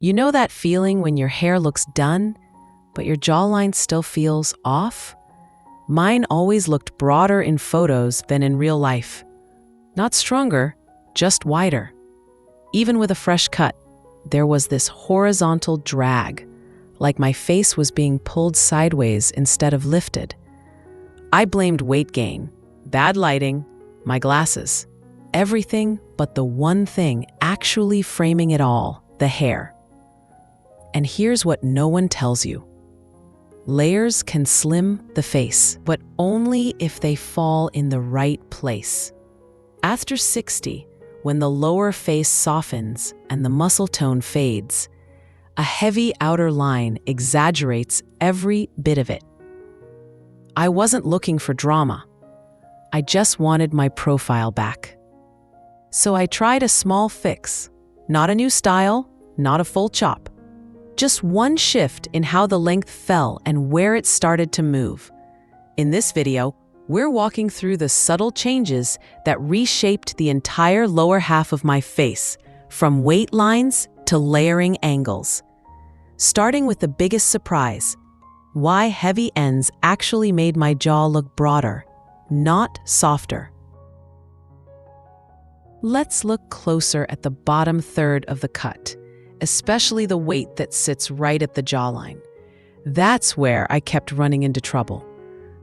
You know that feeling when your hair looks done, but your jawline still feels off? Mine always looked broader in photos than in real life. Not stronger, just wider. Even with a fresh cut, there was this horizontal drag, like my face was being pulled sideways instead of lifted. I blamed weight gain, bad lighting, my glasses, everything but the one thing actually framing it all, the hair. And here's what no one tells you. Layers can slim the face, but only if they fall in the right place. After 60, when the lower face softens and the muscle tone fades, a heavy outer line exaggerates every bit of it. I wasn't looking for drama. I just wanted my profile back. So I tried a small fix, not a new style, not a full chop. Just one shift in how the length fell and where it started to move. In this video, we're walking through the subtle changes that reshaped the entire lower half of my face, from weight lines to layering angles. Starting with the biggest surprise, why heavy ends actually made my jaw look broader, not softer. Let's look closer at the bottom third of the cut, especially the weight that sits right at the jawline. That's where I kept running into trouble.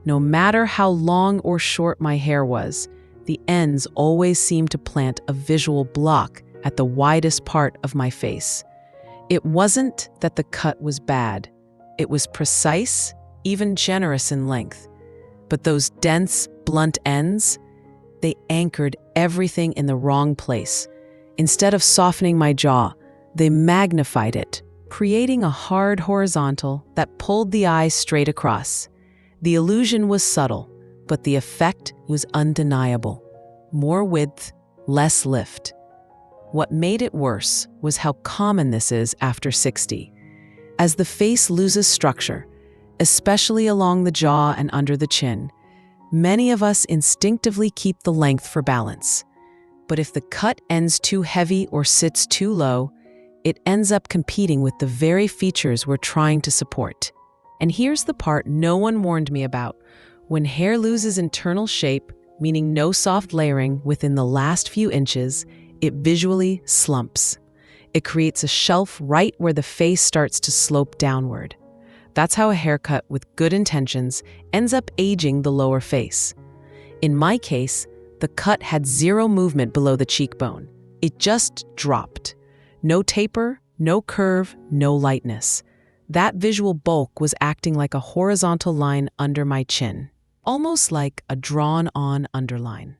No matter how long or short my hair was, the ends always seemed to plant a visual block at the widest part of my face. It wasn't that the cut was bad. It was precise, even generous in length. But those dense, blunt ends, they anchored everything in the wrong place. Instead of softening my jaw, they magnified it, creating a hard horizontal that pulled the eye straight across. The illusion was subtle, but the effect was undeniable. More width, less lift. What made it worse was how common this is after 60. As the face loses structure, especially along the jaw and under the chin, many of us instinctively keep the length for balance. But if the cut ends too heavy or sits too low, it ends up competing with the very features we're trying to support. And here's the part no one warned me about. When hair loses internal shape, meaning no soft layering within the last few inches, it visually slumps. It creates a shelf right where the face starts to slope downward. That's how a haircut with good intentions ends up aging the lower face. In my case, the cut had zero movement below the cheekbone. It just dropped. No taper, no curve, no lightness. That visual bulk was acting like a horizontal line under my chin, almost like a drawn-on underline.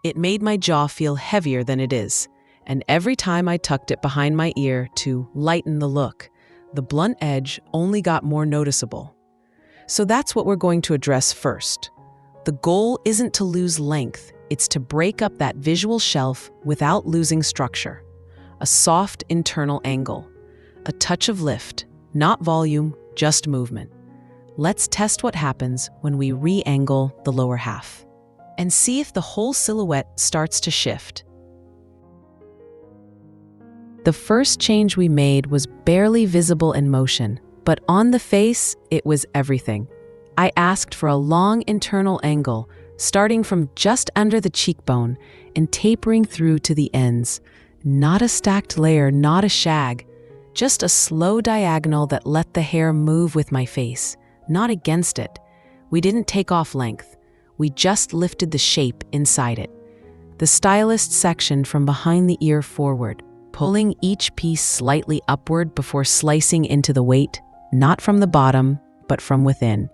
It made my jaw feel heavier than it is, and every time I tucked it behind my ear to lighten the look, the blunt edge only got more noticeable. So that's what we're going to address first. The goal isn't to lose length, it's to break up that visual shelf without losing structure. A soft internal angle, a touch of lift, not volume, just movement. Let's test what happens when we re-angle the lower half and see if the whole silhouette starts to shift. The first change we made was barely visible in motion, but on the face, it was everything. I asked for a long internal angle, starting from just under the cheekbone and tapering through to the ends. Not a stacked layer, not a shag, just a slow diagonal that let the hair move with my face, not against it. We didn't take off length. We just lifted the shape inside it. The stylist sectioned from behind the ear forward, pulling each piece slightly upward before slicing into the weight, not from the bottom, but from within.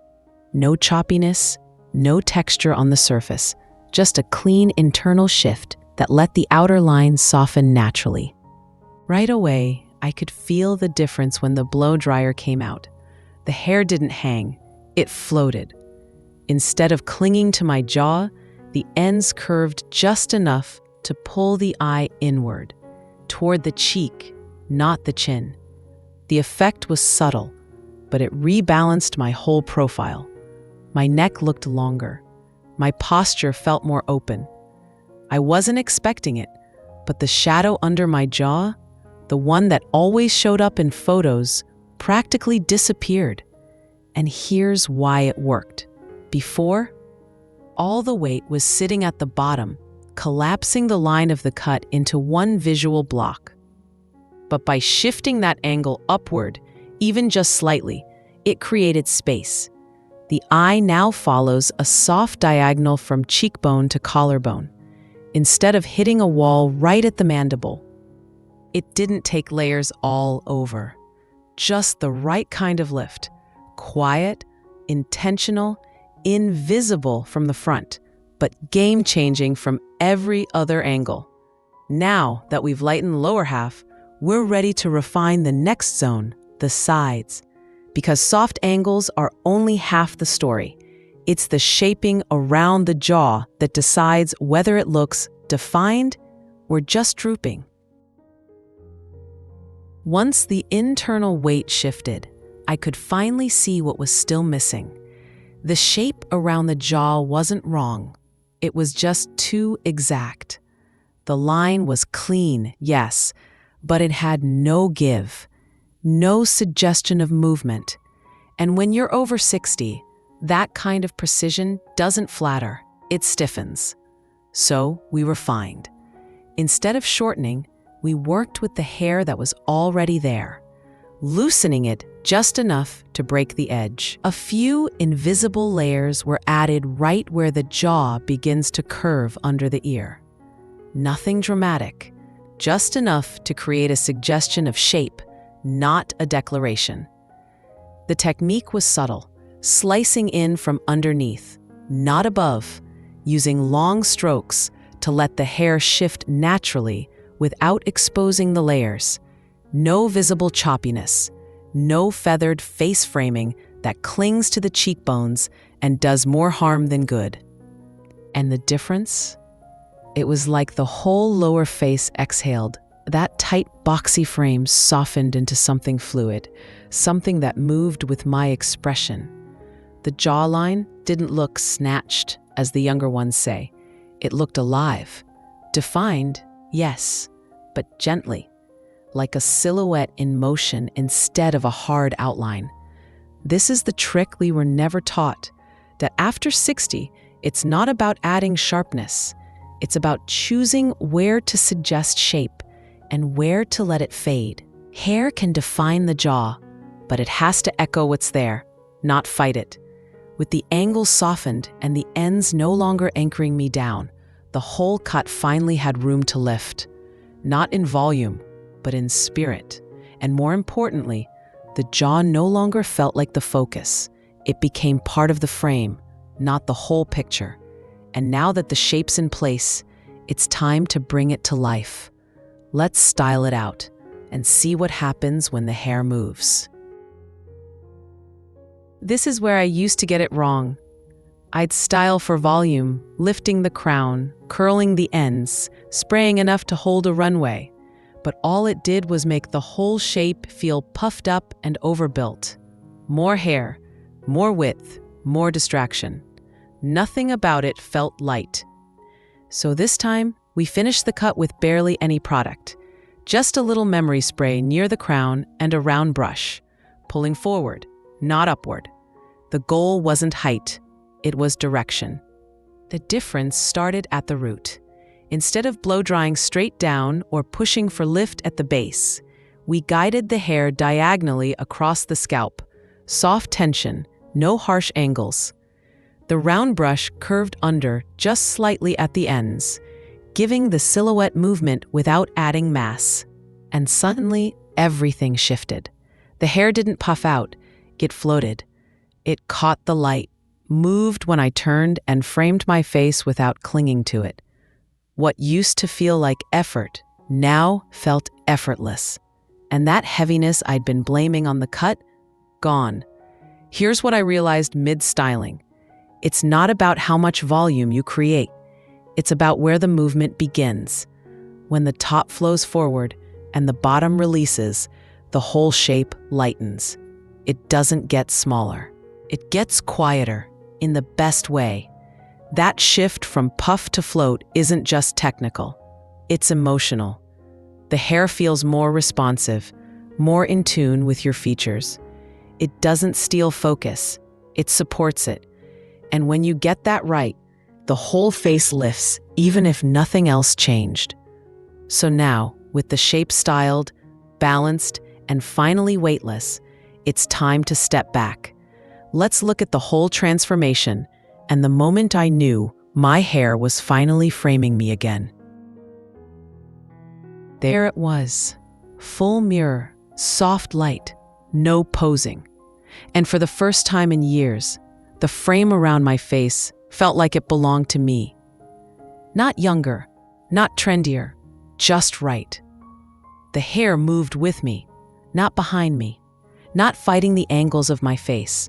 No choppiness, no texture on the surface, just a clean internal shift that let the outer line soften naturally. Right away, I could feel the difference when the blow dryer came out. The hair didn't hang, it floated. Instead of clinging to my jaw, the ends curved just enough to pull the eye inward, toward the cheek, not the chin. The effect was subtle, but it rebalanced my whole profile. My neck looked longer. My posture felt more open. I wasn't expecting it, but the shadow under my jaw, the one that always showed up in photos, practically disappeared. And here's why it worked. Before, all the weight was sitting at the bottom, collapsing the line of the cut into one visual block. But by shifting that angle upward, even just slightly, it created space. The eye now follows a soft diagonal from cheekbone to collarbone, instead of hitting a wall right at the mandible. It didn't take layers all over, just the right kind of lift. Quiet, intentional, invisible from the front, but game-changing from every other angle. Now that we've lightened the lower half, we're ready to refine the next zone, the sides. Because soft angles are only half the story. It's the shaping around the jaw that decides whether it looks defined or just drooping. Once the internal weight shifted, I could finally see what was still missing. The shape around the jaw wasn't wrong. It was just too exact. The line was clean, yes, but it had no give, no suggestion of movement. And when you're over 60, that kind of precision doesn't flatter, it stiffens. So we refined. Instead of shortening, we worked with the hair that was already there, loosening it just enough to break the edge. A few invisible layers were added right where the jaw begins to curve under the ear. Nothing dramatic, just enough to create a suggestion of shape, not a declaration. The technique was subtle, slicing in from underneath, not above, using long strokes to let the hair shift naturally without exposing the layers. No visible choppiness, no feathered face framing that clings to the cheekbones and does more harm than good. And the difference? It was like the whole lower face exhaled. That tight, boxy frame softened into something fluid, something that moved with my expression. The jawline didn't look snatched, as the younger ones say. It looked alive. Defined, yes, but gently, like a silhouette in motion instead of a hard outline. This is the trick we were never taught, that after 60, it's not about adding sharpness. It's about choosing where to suggest shape and where to let it fade. Hair can define the jaw, but it has to echo what's there, not fight it. With the angles softened and the ends no longer anchoring me down, the whole cut finally had room to lift. Not in volume, but in spirit. And more importantly, the jaw no longer felt like the focus. It became part of the frame, not the whole picture. And now that the shape's in place, it's time to bring it to life. Let's style it out and see what happens when the hair moves. This is where I used to get it wrong. I'd style for volume, lifting the crown, curling the ends, spraying enough to hold a runway. But all it did was make the whole shape feel puffed up and overbuilt. More hair, more width, more distraction. Nothing about it felt light. So this time, we finished the cut with barely any product. Just a little memory spray near the crown and a round brush, pulling forward, not upward. The goal wasn't height, it was direction. The difference started at the root. Instead of blow-drying straight down or pushing for lift at the base, we guided the hair diagonally across the scalp. Soft tension, no harsh angles. The round brush curved under just slightly at the ends, giving the silhouette movement without adding mass. And suddenly, everything shifted. The hair didn't puff out, it floated. It caught the light, moved when I turned, and framed my face without clinging to it. What used to feel like effort now felt effortless. And that heaviness I'd been blaming on the cut, gone. Here's what I realized mid-styling. It's not about how much volume you create. It's about where the movement begins. When the top flows forward and the bottom releases, the whole shape lightens. It doesn't get smaller. It gets quieter in the best way. That shift from puff to float isn't just technical. It's emotional. The hair feels more responsive, more in tune with your features. It doesn't steal focus, it supports it. And when you get that right, the whole face lifts, even if nothing else changed. So now, with the shape styled, balanced, and finally weightless, it's time to step back. Let's look at the whole transformation and the moment I knew my hair was finally framing me again. There it was, full mirror, soft light, no posing. And for the first time in years, the frame around my face felt like it belonged to me. Not younger, not trendier, just right. The hair moved with me, not behind me, not fighting the angles of my face.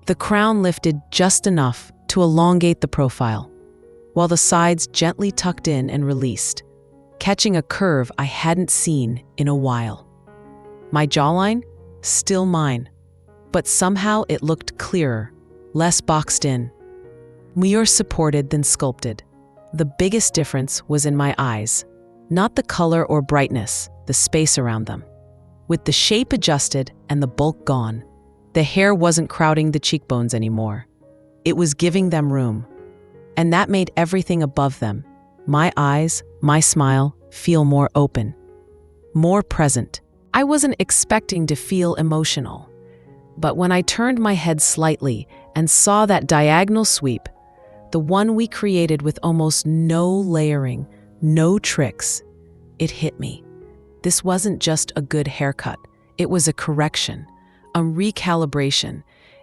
The crown lifted just enough to elongate the profile, while the sides gently tucked in and released, catching a curve I hadn't seen in a while. My jawline? Still mine, but somehow it looked clearer, less boxed in. More supported than sculpted. The biggest difference was in my eyes, not the color or brightness, the space around them. With the shape adjusted and the bulk gone, the hair wasn't crowding the cheekbones anymore. It was giving them room. And that made everything above them, my eyes, my smile, feel more open, more present. I wasn't expecting to feel emotional, but when I turned my head slightly and saw that diagonal sweep, the one we created with almost no layering, no tricks, it hit me. This wasn't just a good haircut. It was a correction, a recalibration,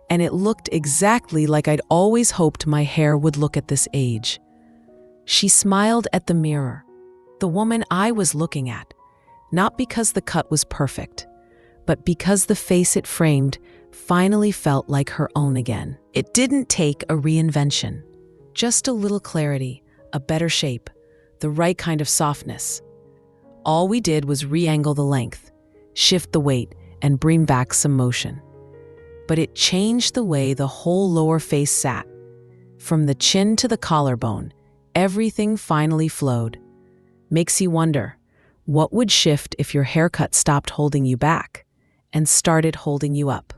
and it looked exactly like I'd always hoped my hair would look at this age. She smiled at the mirror, the woman I was looking at, not because the cut was perfect, but because the face it framed finally felt like her own again. It didn't take a reinvention, just a little clarity, a better shape, the right kind of softness. All we did was re-angle the length, shift the weight, and bring back some motion. But it changed the way the whole lower face sat. From the chin to the collarbone, everything finally flowed. Makes you wonder, what would shift if your haircut stopped holding you back and started holding you up?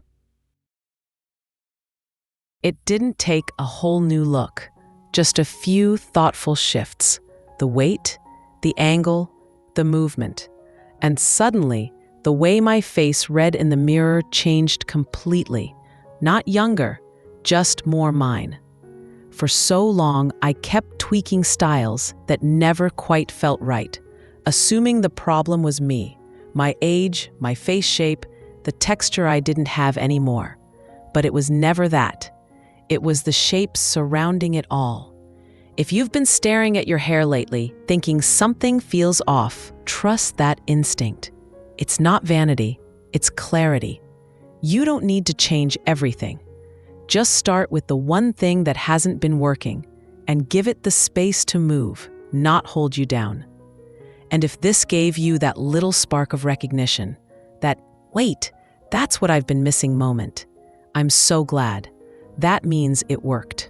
It didn't take a whole new look, just a few thoughtful shifts. The weight, the angle, the movement. And suddenly, the way my face read in the mirror changed completely. Not younger, just more mine. For so long, I kept tweaking styles that never quite felt right, assuming the problem was me, my age, my face shape, the texture I didn't have anymore. But it was never that. It was the shapes surrounding it all. If you've been staring at your hair lately, thinking something feels off, trust that instinct. It's not vanity, it's clarity. You don't need to change everything. Just start with the one thing that hasn't been working and give it the space to move, not hold you down. And if this gave you that little spark of recognition, that, wait, that's what I've been missing moment, I'm so glad. That means it worked.